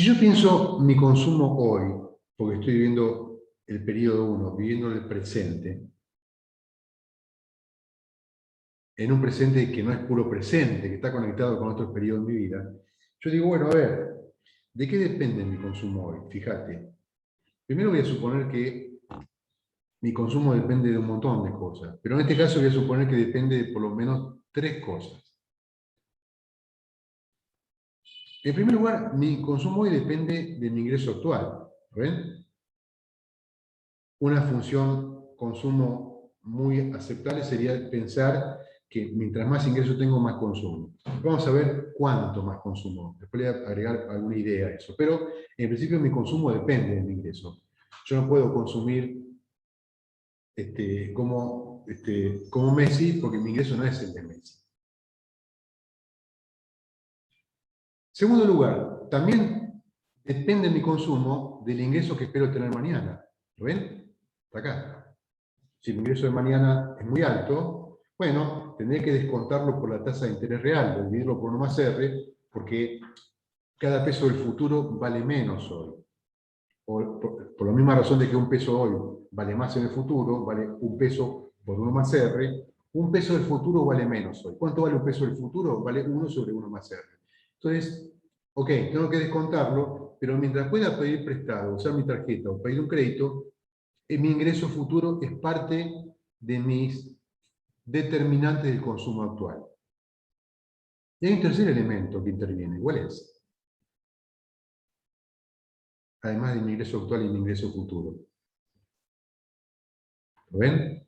Si yo pienso mi consumo hoy, porque estoy viviendo el periodo 1, viviendo el presente, en un presente que no es puro presente, que está conectado con otros periodos de mi vida, yo digo, bueno, a ver, ¿de qué depende mi consumo hoy? Fíjate. Primero voy a suponer que mi consumo depende de un montón de cosas, pero en este caso voy a suponer que depende de por lo menos 3 cosas. En primer lugar, mi consumo hoy depende de mi ingreso actual. ¿Ven? Una función consumo muy aceptable sería pensar que mientras más ingreso tengo, más consumo. Vamos a ver cuánto más consumo. Después le voy a agregar alguna idea a eso. Pero en principio mi consumo depende de mi ingreso. Yo no puedo consumir como Messi porque mi ingreso no es el de Messi. Segundo lugar, también depende mi consumo del ingreso que espero tener mañana. ¿Lo ven? Está acá. Si el ingreso de mañana es muy alto, bueno, tendré que descontarlo por la tasa de interés real, dividirlo por 1 más R, porque cada peso del futuro vale menos hoy. Por la misma razón de que un peso hoy vale más en el futuro, vale un peso por 1 más R, un peso del futuro vale menos hoy. ¿Cuánto vale un peso del futuro? Vale 1 sobre 1 más R. Entonces, ok, tengo que descontarlo, pero mientras pueda pedir prestado, usar mi tarjeta o pedir un crédito, mi ingreso futuro es parte de mis determinantes del consumo actual. Y hay un tercer elemento que interviene. ¿Cuál es? Además de mi ingreso actual y mi ingreso futuro. ¿Lo ven?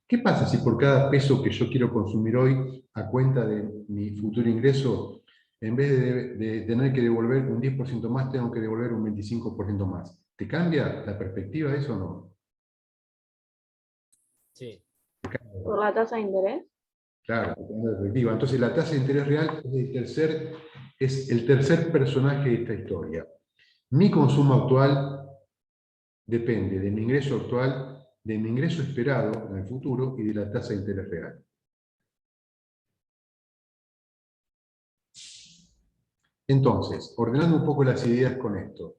¿Qué pasa si por cada peso que yo quiero consumir hoy a cuenta de mi futuro ingreso, en vez de tener que devolver un 10% más, tengo que devolver un 25% más? ¿Te cambia la perspectiva de eso o no? Sí. ¿Por la tasa de interés? Claro, la perspectiva. Entonces la tasa de interés real es el tercer personaje de esta historia. Mi consumo actual depende de mi ingreso actual, de mi ingreso esperado en el futuro y de la tasa de interés real. Entonces, ordenando un poco las ideas con esto.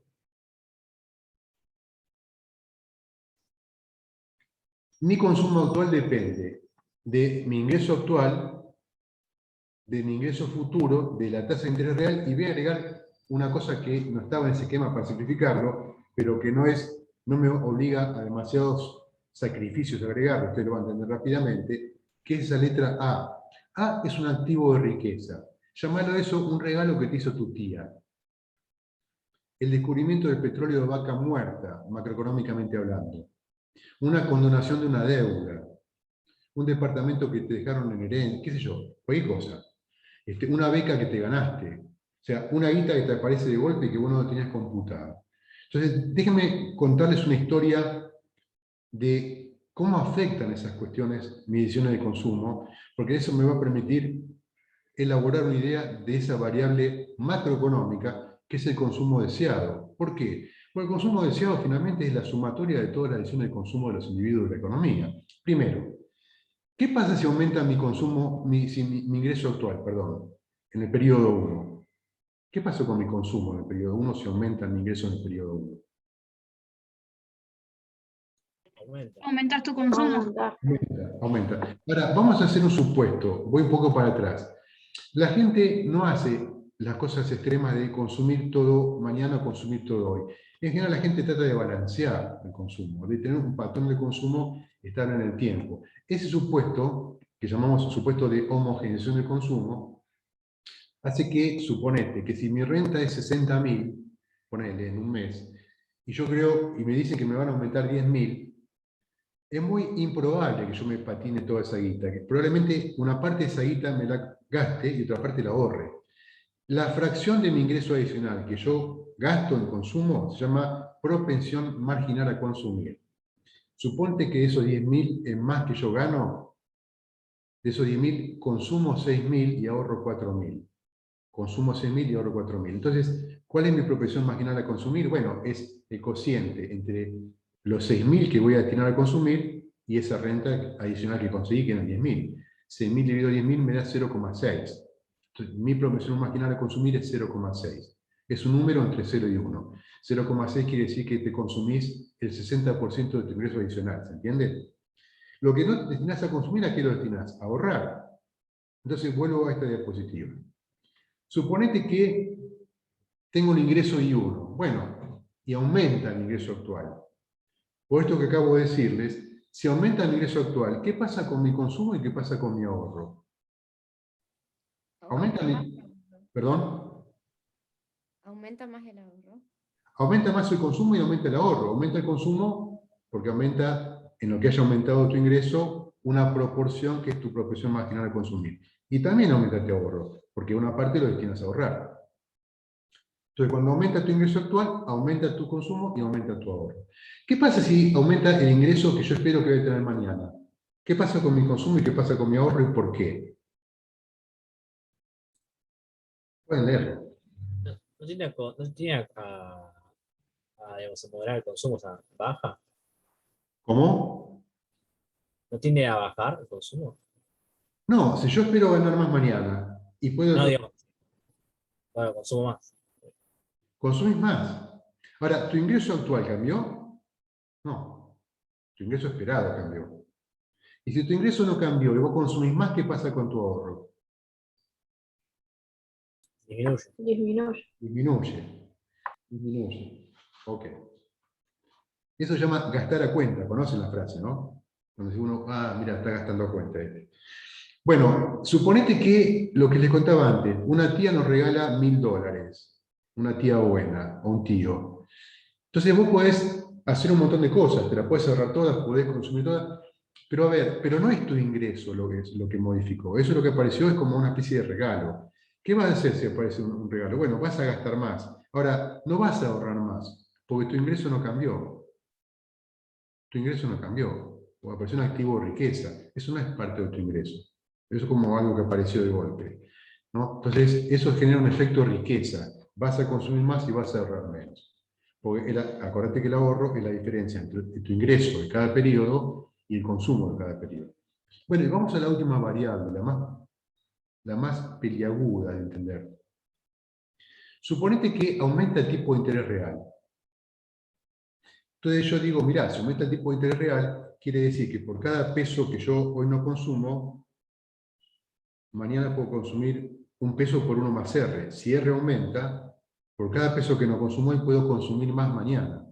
Mi consumo actual depende de mi ingreso actual, de mi ingreso futuro, de la tasa de interés real, y voy a agregar una cosa que no estaba en ese esquema para simplificarlo, pero que no me obliga a demasiados sacrificios de agregarlo, ustedes lo van a entender rápidamente, que es esa letra A. A es un activo de riqueza. Llamalo eso un regalo que te hizo tu tía. El descubrimiento del petróleo de vaca muerta, macroeconómicamente hablando. Una condonación de una deuda. Un departamento que te dejaron en herencia, qué sé yo, cualquier cosa. Una beca que te ganaste. O sea, una guita que te aparece de golpe y que vos no tenías computada. Entonces, déjenme contarles una historia de cómo afectan esas cuestiones mis decisiones de consumo, porque eso me va a permitir elaborar una idea de esa variable macroeconómica que es el consumo deseado. ¿Por qué? Porque el consumo deseado finalmente es la sumatoria de todas las decisiones de consumo de los individuos de la economía. Primero, ¿qué pasa si aumenta mi consumo, mi ingreso actual, perdón, en el periodo 1? ¿Qué pasó con mi consumo en el periodo 1 si aumenta mi ingreso en el periodo 1? Aumenta. Aumentas tu consumo. Aumenta. Ahora, vamos a hacer un supuesto, voy un poco para atrás. La gente no hace las cosas extremas de consumir todo mañana o consumir todo hoy. En general la gente trata de balancear el consumo, de tener un patrón de consumo estable en el tiempo. Ese supuesto, que llamamos supuesto de homogeneización del consumo, hace que, suponete, que si mi renta es 60.000, ponele en un mes, y yo creo, y me dicen que me van a aumentar 10.000, es muy improbable que yo me patine toda esa guita, que probablemente una parte de esa guita me la gaste y otra parte la ahorre. La fracción de mi ingreso adicional que yo gasto en consumo se llama propensión marginal a consumir. Suponte que esos 10.000 es más que yo gano, de esos 10.000 consumo 6.000 y ahorro 4.000. Consumo 6.000 y ahorro 4.000. Entonces, ¿cuál es mi propensión marginal a consumir? Bueno, es el cociente entre los 6.000 que voy a destinar a consumir y esa renta adicional que conseguí, que eran 10.000. 6.000 dividido 10.000 me da 0,6. Entonces, mi proporción marginal a consumir es 0,6. Es un número entre 0 y 1. 0,6 quiere decir que te consumís el 60% de tu ingreso adicional, ¿se entiende? Lo que no destinás a consumir, ¿a qué lo destinás? A ahorrar. Entonces vuelvo a esta diapositiva. Suponete que tengo un ingreso I1. Bueno, y aumenta el ingreso actual. Por esto que acabo de decirles, si aumenta el ingreso actual, ¿qué pasa con mi consumo y qué pasa con mi ahorro? Aumenta mi... ¿Perdón? Aumenta más el ahorro. Aumenta más el consumo y aumenta el ahorro. Aumenta el consumo porque aumenta, en lo que haya aumentado tu ingreso, una proporción que es tu proporción marginal a consumir. Y también aumenta tu ahorro, porque una parte lo destinas a ahorrar. Entonces, cuando aumenta tu ingreso actual, aumenta tu consumo y aumenta tu ahorro. ¿Qué pasa si aumenta el ingreso que yo espero que voy a tener mañana? ¿Qué pasa con mi consumo y qué pasa con mi ahorro y por qué? Pueden leerlo. Digamos, a moderar el consumo, o sea, baja. ¿Cómo? ¿No tiende a bajar el consumo? No, si yo espero ganar más mañana y puedo No, digamos, bueno, consumo más. consumir más. Ahora, ¿tu ingreso actual cambió? No. Tu ingreso esperado cambió. Y si tu ingreso no cambió y vos consumís más, ¿qué pasa con tu ahorro? Disminuye. Disminuye. Disminuye. Disminuye. Ok. Eso se llama gastar a cuenta. Conocen la frase, ¿no? Cuando dice uno, mira, está gastando a cuenta este. Bueno, suponete que lo que les contaba antes, una tía nos regala $1.000, una tía buena, o un tío. Entonces vos podés hacer un montón de cosas, te las podés ahorrar todas, podés consumir todas, pero a ver, pero no es tu ingreso lo que, es, lo que modificó, eso lo que apareció es como una especie de regalo. ¿Qué vas a hacer si aparece un regalo? Bueno, vas a gastar más. Ahora, no vas a ahorrar más, porque tu ingreso no cambió. Tu ingreso no cambió, o apareció un activo de riqueza, eso no es parte de tu ingreso. Eso es como algo que apareció de golpe, ¿no? Entonces, eso genera un efecto de riqueza. Vas a consumir más y vas a ahorrar menos. Porque acordate que el ahorro es la diferencia entre tu ingreso de cada periodo y el consumo de cada periodo. Bueno, y vamos a la última variable, la más peliaguda de entender. Suponete que aumenta el tipo de interés real. Entonces yo digo, mirá, si aumenta el tipo de interés real, quiere decir que por cada peso que yo hoy no consumo, mañana puedo consumir un peso por 1 más R. Si R aumenta, por cada peso que no consumo hoy puedo consumir más mañana.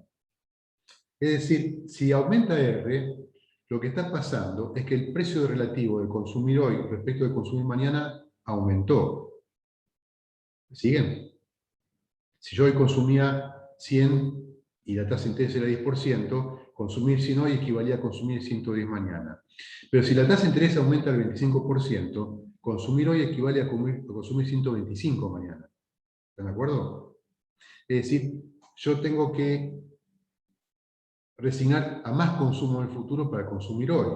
Es decir, si aumenta R, lo que está pasando es que el precio relativo de consumir hoy respecto de consumir mañana aumentó. ¿Siguen? Si yo hoy consumía 100 y la tasa de interés era 10%, consumir 100 hoy equivalía a consumir 110 mañana. Pero si la tasa de interés aumenta al 25%, consumir hoy equivale a consumir 125 mañana. ¿Están de acuerdo? Es decir, yo tengo que resignar a más consumo en el futuro para consumir hoy.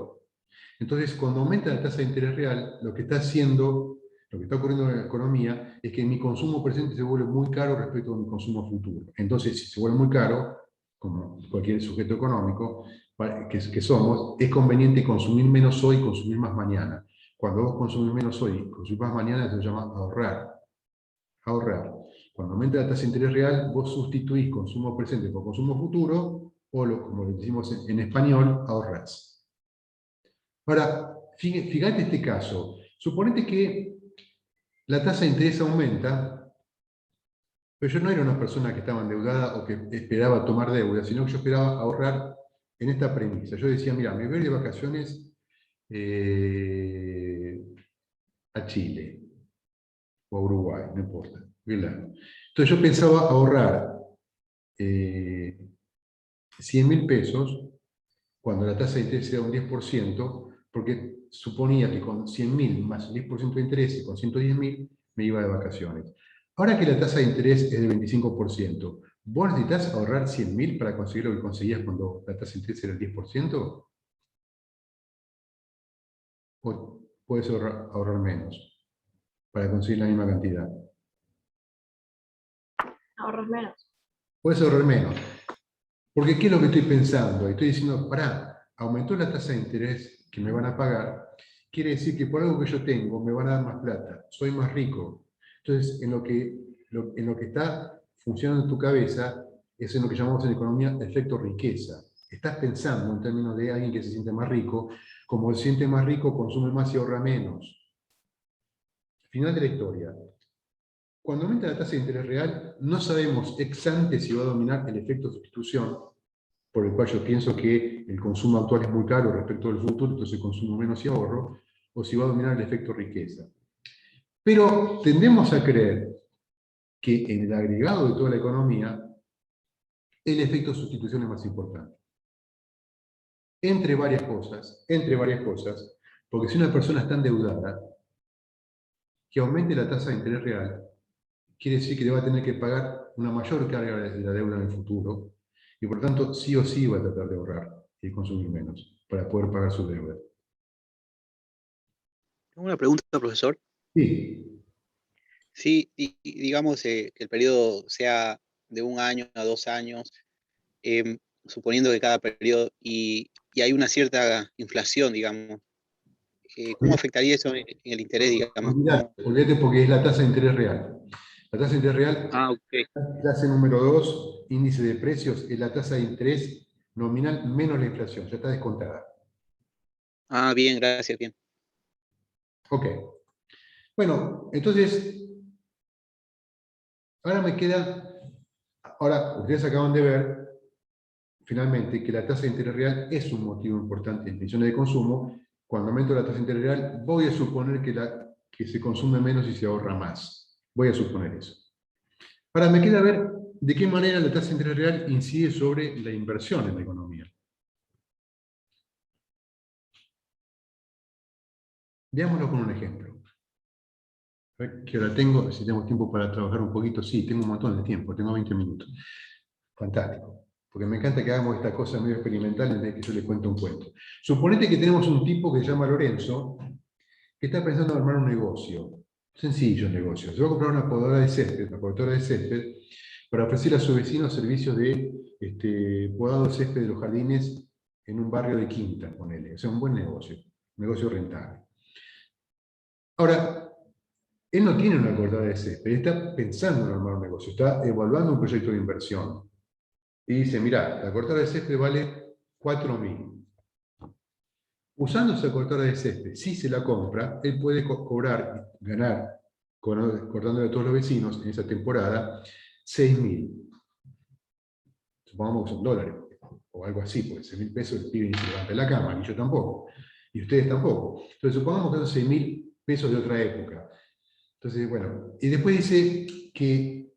Entonces, cuando aumenta la tasa de interés real, lo que está haciendo, lo que está ocurriendo en la economía, es que mi consumo presente se vuelve muy caro respecto a mi consumo futuro. Entonces, si se vuelve muy caro, como cualquier sujeto económico que somos, es conveniente consumir menos hoy y consumir más mañana. Cuando vos consumís menos hoy y consumís más mañana, se llama ahorrar. Ahorrar. Cuando aumenta la tasa de interés real, vos sustituís consumo presente por consumo futuro, o como lo decimos en español, ahorrás. Ahora, fíjate este caso. Suponete que la tasa de interés aumenta, pero yo no era una persona que estaba endeudada o que esperaba tomar deuda, sino que yo esperaba ahorrar en esta premisa. Yo decía, mira, me voy de vacaciones a Chile o a Uruguay, no importa. Entonces yo pensaba ahorrar 100.000 pesos cuando la tasa de interés era un 10%, porque suponía que con 100.000 más el 10% de interés y con 110.000 me iba de vacaciones. Ahora que la tasa de interés es del 25%, ¿vos necesitas ahorrar 100.000 para conseguir lo que conseguías cuando la tasa de interés era el 10%? ¿O puedes ahorrar menos para conseguir la misma cantidad? Ahorras menos. Puedes ahorrar menos. Porque ¿qué es lo que estoy pensando? Estoy diciendo, pará, aumentó la tasa de interés que me van a pagar quiere decir que por algo que yo tengo me van a dar más plata, soy más rico. Entonces, en lo que está funcionando en tu cabeza es en lo que llamamos en economía efecto riqueza. Estás pensando en términos de alguien que se siente más rico, como se siente más rico, consume más y ahorra menos. Final de la historia. Cuando aumenta la tasa de interés real, no sabemos ex ante si va a dominar el efecto de sustitución, por el cual yo pienso que el consumo actual es muy caro respecto del futuro, entonces consumo menos y ahorro, o si va a dominar el efecto riqueza. Pero tendemos a creer que en el agregado de toda la economía, el efecto sustitución es más importante. Entre varias cosas, porque si una persona está endeudada, que aumente la tasa de interés real, quiere decir que le va a tener que pagar una mayor carga de la deuda en el futuro, y por lo tanto sí o sí va a tratar de ahorrar y consumir menos para poder pagar su deuda. Tengo una pregunta, profesor. Sí, Sí, digamos que el periodo sea de 1 año a 2 años, suponiendo que cada periodo y hay una cierta inflación, digamos, ¿cómo afectaría eso en el interés, digamos? olvídate porque es la tasa de interés real. La tasa de interés real, Ah, ok. clase número 2, índice de precios, es la tasa de interés nominal menos la inflación, ya está descontada. Ah, bien, gracias, bien. Ok. Bueno, entonces, ahora ustedes acaban de ver, finalmente, que la tasa de interés real es un motivo importante en pensiones de consumo. Cuando aumento la tasa de interés real, voy a suponer que se consume menos y se ahorra más. Voy a suponer eso. Ahora me queda ver de qué manera la tasa de interés real incide sobre la inversión en la economía. Veámoslo con un ejemplo. A ver qué hora tengo, si tengo tiempo para trabajar un poquito. Sí, tengo un montón de tiempo, tengo 20 minutos. Fantástico. Porque me encanta que hagamos esta cosa medio experimental en vez de que yo le cuente un cuento. Suponete que tenemos un tipo que se llama Lorenzo, que está pensando en armar un negocio. Sencillo negocio. Se va a comprar una podadora de césped, una podadora de césped, para ofrecer a sus vecinos servicios de podado de césped de los jardines en un barrio de Quinta, ponele. O sea, un buen negocio, un negocio rentable. Ahora, él no tiene una cortada de césped, está pensando en armar un negocio, está evaluando un proyecto de inversión. Y dice, mira, la cortada de césped vale 4.000. Usando esa cortada de césped, si se la compra, él puede cobrar, ganar, cortándole a todos los vecinos en esa temporada, 6.000. Supongamos que son dólares, o algo así, porque 6.000 pesos el pibe ni se levanta de la cama, y yo tampoco, y ustedes tampoco. Entonces supongamos que son 6.000 pesos de otra época. Entonces, bueno, y después dice que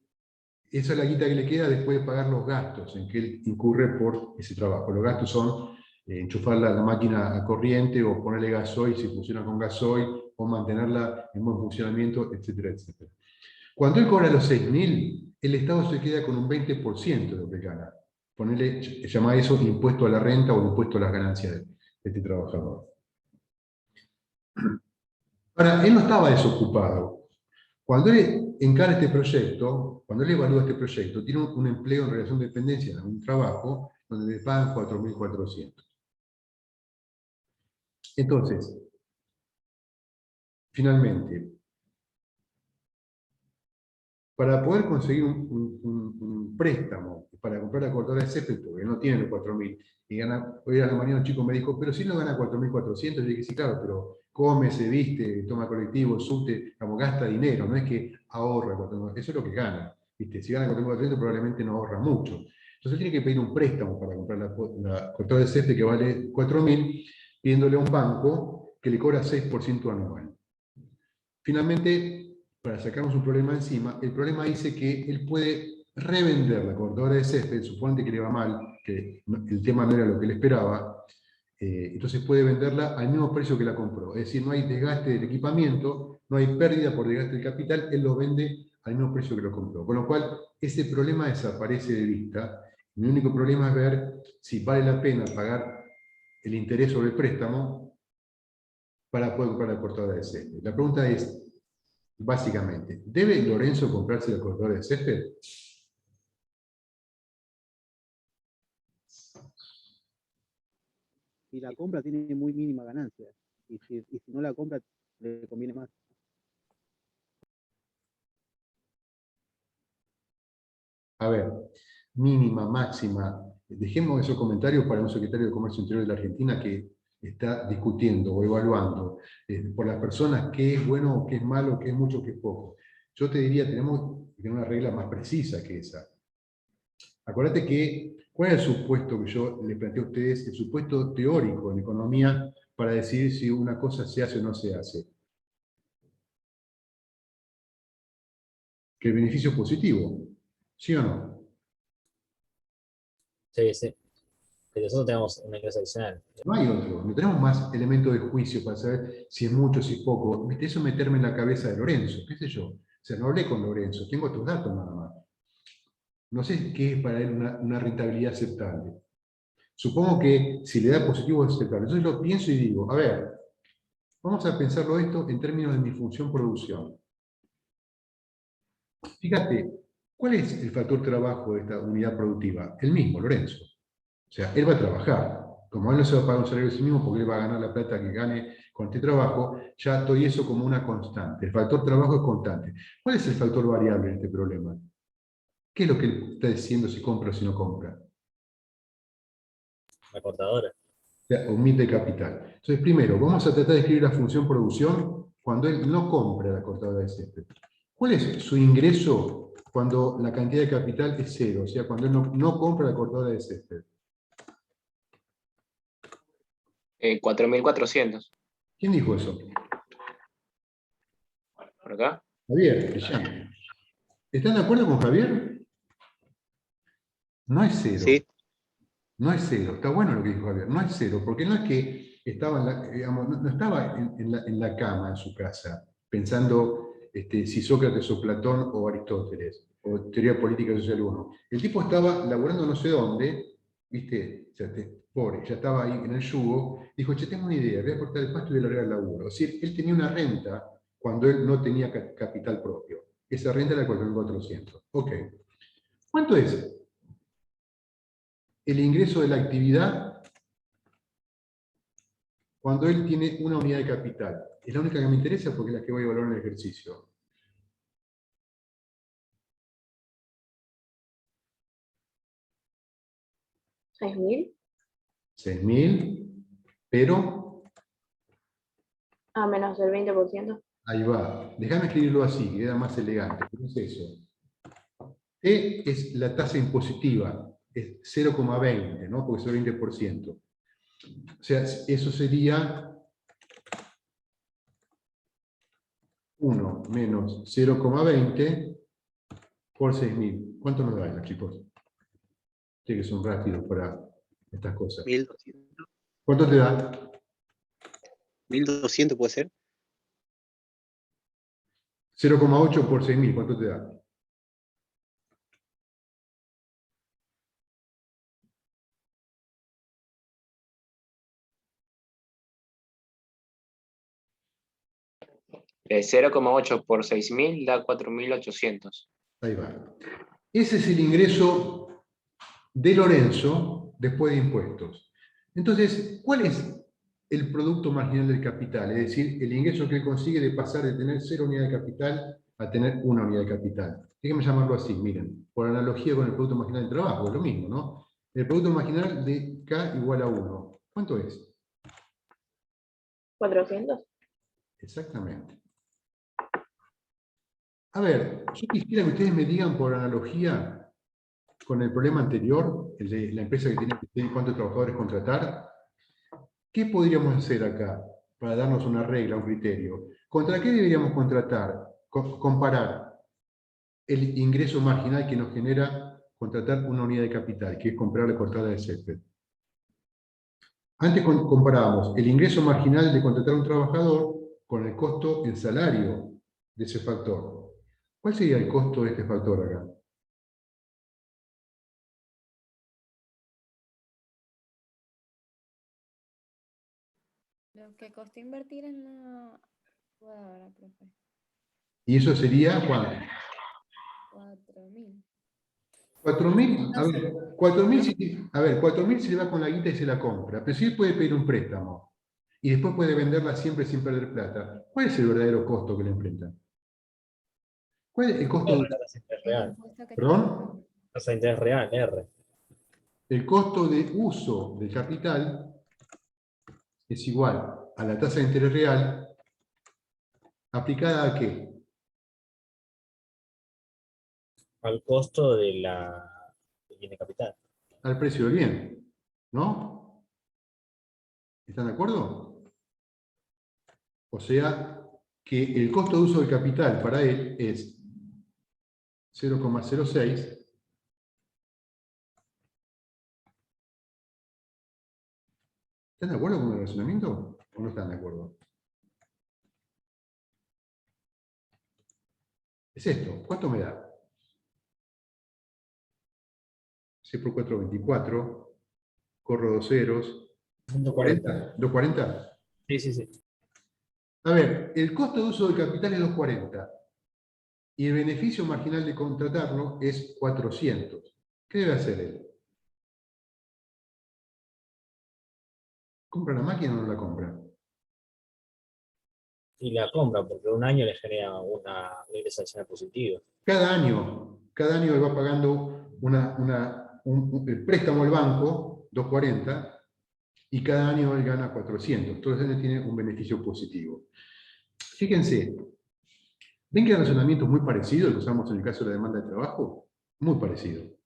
esa es la guita que le queda después de pagar los gastos en que él incurre por ese trabajo. Los gastos son enchufar la máquina a corriente o ponerle gasoil si funciona con gasoil o mantenerla en buen funcionamiento, etcétera, etcétera. Cuando él cobra los 6.000, el Estado se queda con un 20% de lo que gana. Llama eso impuesto a la renta o impuesto a las ganancias de este trabajador. Ahora, él no estaba desocupado. Cuando él encara este proyecto, cuando él evalúa este proyecto, tiene un empleo en relación de dependencia, en un trabajo, donde le pagan 4.400. Entonces, finalmente, para poder conseguir un préstamo para comprar la cortadora de césped, porque no tiene los 4.000, y gana, hoy a la mañana un chico me dijo, pero si no gana 4.400, yo dije, sí, claro, pero come, se viste, toma colectivo, subte, como gasta dinero, no es que ahorra 4.400, eso es lo que gana. ¿Viste? Si gana 4.400 probablemente no ahorra mucho. Entonces tiene que pedir un préstamo para comprar la cortadora de césped que vale 4.000, pidiéndole a un banco que le cobra 6% anual. Finalmente, para sacarnos un problema encima, el problema dice que él puede revender la cortadora de césped, suponte que le va mal, que el tema no era lo que él esperaba, entonces puede venderla al mismo precio que la compró. Es decir, no hay desgaste del equipamiento, no hay pérdida por desgaste del capital, él lo vende al mismo precio que lo compró. Con lo cual, ese problema desaparece de vista. Mi único problema es ver si vale la pena pagar el interés sobre el préstamo para poder comprar la cortadora de césped. La pregunta es, básicamente, ¿debe Lorenzo comprarse la cortadora de césped? Y la compra tiene muy mínima ganancia. y si no la compra, le conviene más. A ver, mínima, máxima. Dejemos esos comentarios para un secretario de Comercio Interior de la Argentina que está discutiendo o evaluando por las personas qué es bueno, qué es malo, qué es mucho, qué es poco. Yo te diría, tenemos que tener una regla más precisa que esa. Acuérdate que, ¿cuál es el supuesto que yo les planteo a ustedes? El supuesto teórico en economía para decidir si una cosa se hace o no se hace. Que el beneficio es positivo, ¿sí o no? Sí, sí. Que nosotros tenemos un ingreso adicional. No hay otro, no tenemos más elementos de juicio para saber si es mucho, si es poco. ¿Viste? Eso es meterme en la cabeza de Lorenzo, qué sé yo. O sea, no hablé con Lorenzo, tengo estos datos nada más. No sé qué es para él una rentabilidad aceptable. Supongo que si le da positivo es aceptable. Entonces lo pienso y digo, a ver, vamos a pensarlo esto en términos de mi función producción. Fíjate, ¿cuál es el factor trabajo de esta unidad productiva? El mismo, Lorenzo. O sea, él va a trabajar. Como él no se va a pagar un salario a sí mismo porque él va a ganar la plata que gane con este trabajo, ya doy eso como una constante. El factor trabajo es constante. ¿Cuál es el factor variable en este problema? ¿Qué es lo que él está diciendo si compra o si no compra? La cortadora. O sea, omite capital. Entonces, primero, vamos a tratar de escribir la función producción cuando él no compra la cortadora de césped. ¿Cuál es su ingreso cuando la cantidad de capital es cero? O sea, cuando él no compra la cortadora de césped. 4.400. ¿Quién dijo eso? ¿Por acá? Javier, brillante. ¿Están de acuerdo con Javier? No es cero. Sí, No es cero. Está bueno lo que dijo Javier. No es cero, porque no es que estaba, digamos, no estaba en la cama en su casa pensando si Sócrates o Platón o Aristóteles, o teoría política social 1. El tipo estaba laburando no sé dónde, ¿viste? O sea, pobre, ya estaba ahí en el yugo. Dijo, che, tengo una idea, voy a cortar el pasto y voy a largar el laburo. Es decir, él tenía una renta cuando él no tenía capital propio. Esa renta era 4.400. Ok. ¿Cuánto es el ingreso de la actividad cuando él tiene una unidad de capital? Es la única que me interesa porque es la que voy a evaluar en el ejercicio. 6.000 6.000, pero a menos del 20%. ahí va. Déjame escribirlo así, que queda más elegante. ¿Qué es eso? E es la tasa impositiva, es 0,20, ¿no? Porque es el 20%. O sea, eso sería 1 menos 0,20 por 6.000. ¿Cuánto nos da, chicos? Ustedes que son rápidos para estas cosas. 1.200. ¿Cuánto te da? 1.200 puede ser. 0,8 por 6.000, ¿cuánto te da? De 0,8 por 6.000 da 4.800. Ahí va. Ese es el ingreso de Lorenzo después de impuestos. Entonces, ¿cuál es el producto marginal del capital? Es decir, el ingreso que él consigue de pasar de tener 0 unidad de capital a tener 1 unidad de capital. Déjenme llamarlo así, miren, por analogía con el producto marginal del trabajo, es lo mismo, ¿no? El producto marginal de K igual a 1. ¿Cuánto es? 400. Exactamente. A ver, yo quisiera que ustedes me digan por analogía con el problema anterior, el de la empresa que tiene que decidir cuántos trabajadores contratar, ¿qué podríamos hacer acá para darnos una regla, un criterio? ¿Contra qué deberíamos contratar, comparar el ingreso marginal que nos genera contratar una unidad de capital, que es comprar la cortada de césped? Antes comparábamos el ingreso marginal de contratar a un trabajador con el costo, el salario de ese factor. ¿Cuál sería el costo de este factor acá? Lo que costó invertir en la jugadora, profe. Y eso sería, ¿cuánto? 4.000. 4.000, a No sé. ver, 4.000 si le va con la guita y se la compra, pero si él puede pedir un préstamo y después puede venderla siempre sin perder plata, ¿cuál es el verdadero costo que le enfrentan? ¿Cuál es el costo? La tasa de interés real. ¿Perdón? Tasa de interés real, R. El costo de uso del capital es igual a la tasa de interés real aplicada ¿a qué? Al costo del bien de capital. Al precio del bien, ¿no? ¿Están de acuerdo? O sea, que el costo de uso del capital para él es 0,06 ¿Están de acuerdo con el razonamiento o no están de acuerdo? Es esto. ¿Cuánto me da? C por 4, 24. Corro 2 ceros. 240. 240. Sí, sí, sí. A ver, el costo de uso del capital es 240. Y el beneficio marginal de contratarlo es 400. ¿Qué debe hacer él? ¿Compra la máquina o no la compra? Y la compra, porque un año le genera un ingreso adicional positivo. Cada año él va pagando el préstamo al banco, 240, y cada año él gana 400. Todos los años tiene un beneficio positivo. Fíjense, ¿ven que el razonamiento es muy parecido al que usamos en el caso de la demanda de trabajo? Muy parecido.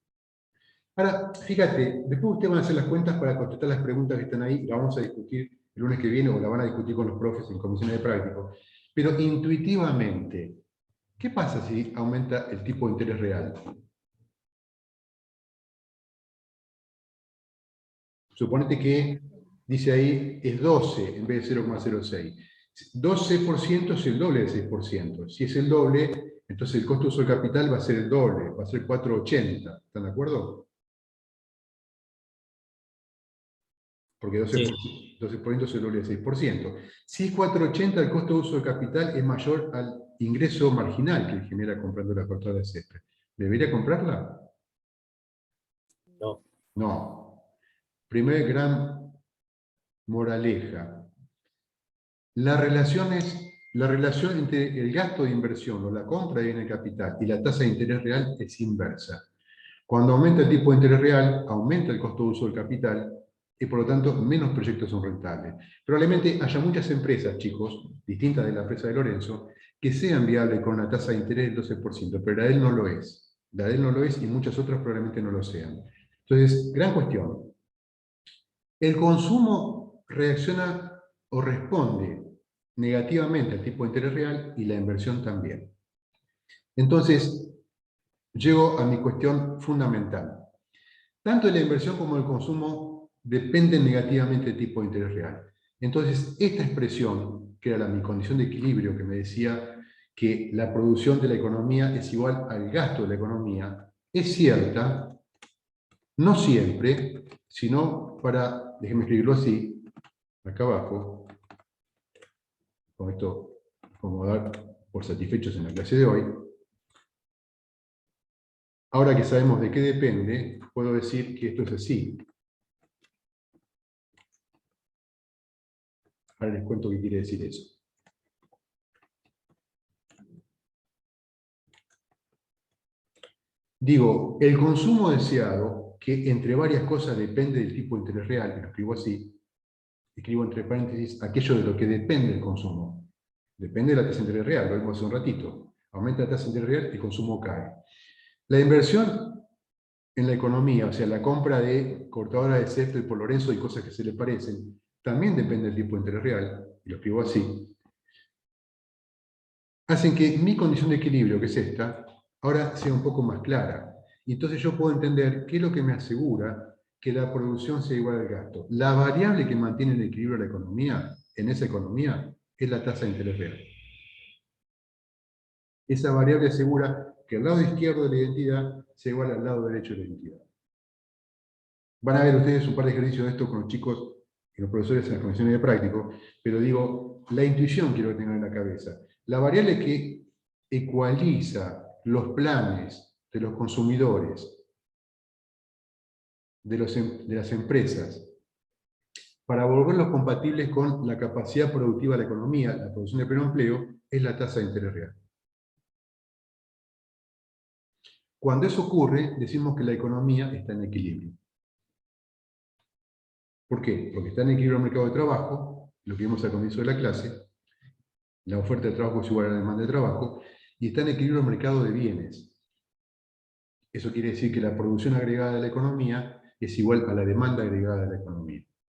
Ahora, fíjate, después ustedes van a hacer las cuentas para contestar las preguntas que están ahí, la vamos a discutir el lunes que viene o la van a discutir con los profes en comisiones de práctico. Pero intuitivamente, ¿qué pasa si aumenta el tipo de interés real? Suponete que, dice ahí, es 12 en vez de 0,06. 12% es el doble de 6%. Si es el doble, entonces el costo de uso del capital va a ser el doble, va a ser 4,80. ¿Están de acuerdo? Porque 12% es el doble de 6%. Si es 4,80, el costo de uso del capital es mayor al ingreso marginal que genera comprando la cortada de césped. ¿Debería comprarla? No. No. Primer gran moraleja. La relación entre el gasto de inversión o la compra de bien de capital y la tasa de interés real es inversa. Cuando aumenta el tipo de interés real, aumenta el costo de uso del capital y por lo tanto menos proyectos son rentables. Probablemente haya muchas empresas, chicos, distintas de la empresa de Lorenzo, que sean viables con una tasa de interés del 12%, pero la de él no lo es. La de él no lo es y muchas otras probablemente no lo sean. Entonces, gran cuestión. El consumo reacciona o responde negativamente al tipo de interés real y la inversión también. Entonces, llego a mi cuestión fundamental. Tanto la inversión como el consumo dependen negativamente del tipo de interés real. Entonces, esta expresión, que era mi condición de equilibrio, que me decía que la producción de la economía es igual al gasto de la economía, es cierta, no siempre, sino para, déjenme escribirlo así, acá abajo, con esto como dar por satisfechos en la clase de hoy. Ahora que sabemos de qué depende, puedo decir que esto es así. Ahora les cuento qué quiere decir eso. Digo, el consumo deseado, que entre varias cosas depende del tipo de interés real, que lo escribo así, escribo entre paréntesis aquello de lo que depende el consumo. Depende de la tasa de interés real, lo vimos hace un ratito. Aumenta la tasa de interés real, el consumo cae. La inversión en la economía, o sea, la compra de cortadoras de césped por Lorenzo y cosas que se le parecen, también depende del tipo de interés real, y lo escribo así, hacen que mi condición de equilibrio, que es esta, ahora sea un poco más clara. Y entonces yo puedo entender qué es lo que me asegura que la producción sea igual al gasto. La variable que mantiene el equilibrio de la economía, en esa economía, es la tasa de interés real. Esa variable asegura que el lado izquierdo de la identidad sea igual al lado derecho de la identidad. Van a ver ustedes un par de ejercicios de esto con los chicos y los profesores en las comisiones de práctico, pero digo, la intuición quiero que tengan en la cabeza. La variable que ecualiza los planes de los consumidores, de las empresas, para volverlos compatibles con la capacidad productiva de la economía, la producción de pleno empleo, es la tasa de interés real. Cuando eso ocurre, decimos que la economía está en equilibrio. ¿Por qué? Porque está en equilibrio el mercado de trabajo, lo que vimos al comienzo de la clase, la oferta de trabajo es igual a la demanda de trabajo, y está en equilibrio el mercado de bienes. Eso quiere decir que la producción agregada de la economía es igual a la demanda agregada de la economía.